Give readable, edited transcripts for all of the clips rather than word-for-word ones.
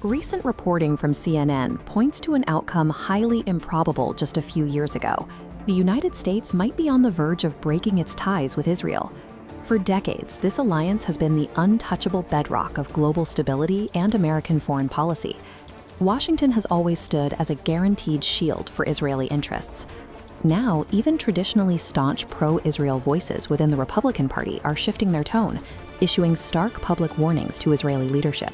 Recent reporting from CNN points to an outcome highly improbable just a few years ago. The United States might be on the verge of breaking its ties with Israel. For decades, this alliance has been the untouchable bedrock of global stability and American foreign policy. Washington has always stood as a guaranteed shield for Israeli interests. Now, even traditionally staunch pro-Israel voices within the Republican Party are shifting their tone, issuing stark public warnings to Israeli leadership.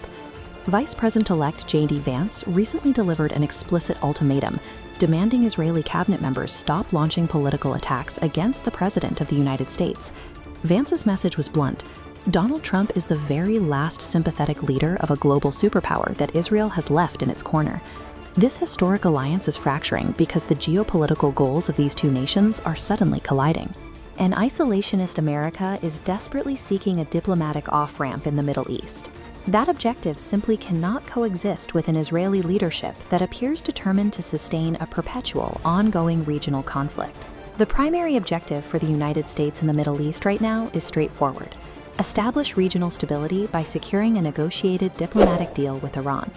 Vice President-elect J.D. Vance recently delivered an explicit ultimatum, demanding Israeli cabinet members stop launching political attacks against the President of the United States. Vance's message was blunt. Donald Trump is the very last sympathetic leader of a global superpower that Israel has left in its corner. This historic alliance is fracturing because the geopolitical goals of these two nations are suddenly colliding. An isolationist America is desperately seeking a diplomatic off-ramp in the Middle East. That objective simply cannot coexist with an Israeli leadership that appears determined to sustain a perpetual, ongoing regional conflict. The primary objective for the United States in the Middle East right now is straightforward: establish regional stability by securing a negotiated diplomatic deal with Iran.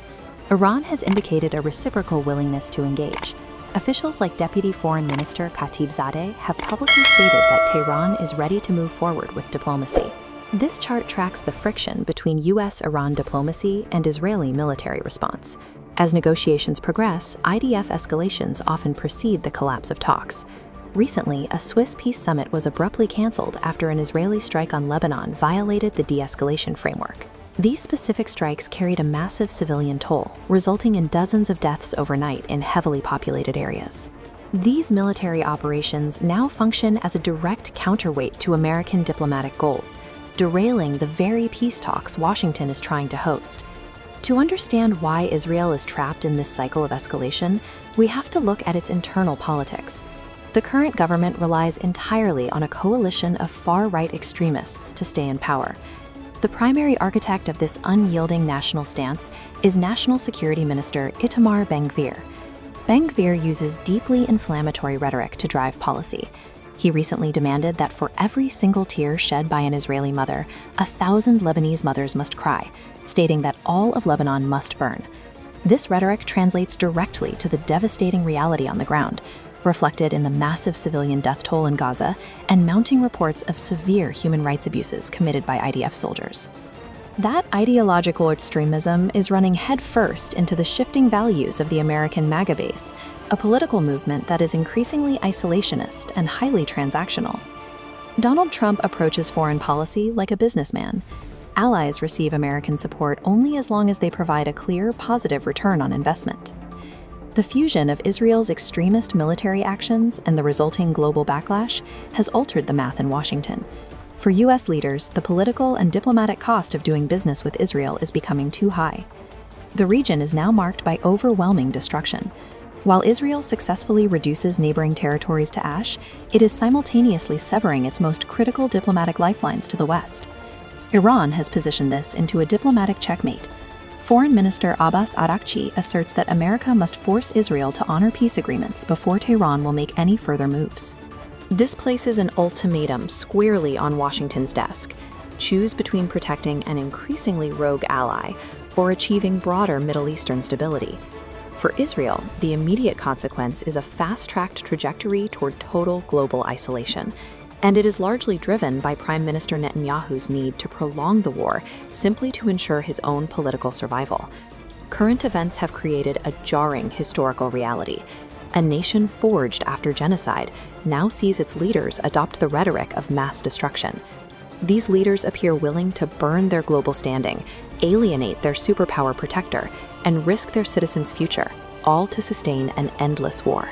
Iran has indicated a reciprocal willingness to engage. Officials like Deputy Foreign Minister Khatibzadeh have publicly stated that Tehran is ready to move forward with diplomacy. This chart tracks the friction between U.S.-Iran diplomacy and Israeli military response. As negotiations progress, IDF escalations often precede the collapse of talks. Recently, a Swiss peace summit was abruptly canceled after an Israeli strike on Lebanon violated the de-escalation framework. These specific strikes carried a massive civilian toll, resulting in dozens of deaths overnight in heavily populated areas. These military operations now function as a direct counterweight to American diplomatic goals, derailing the very peace talks Washington is trying to host. To understand why Israel is trapped in this cycle of escalation, we have to look at its internal politics. The current government relies entirely on a coalition of far-right extremists to stay in power. The primary architect of this unyielding national stance is National Security Minister Itamar Ben-Gvir. Ben-Gvir uses deeply inflammatory rhetoric to drive policy. He recently demanded that for every single tear shed by an Israeli mother, 1,000 Lebanese mothers must cry, stating that all of Lebanon must burn. This rhetoric translates directly to the devastating reality on the ground, reflected in the massive civilian death toll in Gaza and mounting reports of severe human rights abuses committed by IDF soldiers. That ideological extremism is running headfirst into the shifting values of the American MAGA base, a political movement that is increasingly isolationist and highly transactional. Donald Trump approaches foreign policy like a businessman. Allies receive American support only as long as they provide a clear, positive return on investment. The fusion of Israel's extremist military actions and the resulting global backlash has altered the math in Washington. For U.S. leaders, the political and diplomatic cost of doing business with Israel is becoming too high. The region is now marked by overwhelming destruction. While Israel successfully reduces neighboring territories to ash, it is simultaneously severing its most critical diplomatic lifelines to the west. Iran has positioned this into a diplomatic checkmate. Foreign Minister Abbas Araghchi asserts that America must force Israel to honor peace agreements before Tehran will make any further moves. This places an ultimatum squarely on Washington's desk: choose between protecting an increasingly rogue ally or achieving broader Middle Eastern stability. For Israel, the immediate consequence is a fast-tracked trajectory toward total global isolation, and it is largely driven by Prime Minister Netanyahu's need to prolong the war simply to ensure his own political survival. Current events have created a jarring historical reality. A nation forged after genocide now sees its leaders adopt the rhetoric of mass destruction. These leaders appear willing to burn their global standing, alienate their superpower protector, and risk their citizens' future, all to sustain an endless war.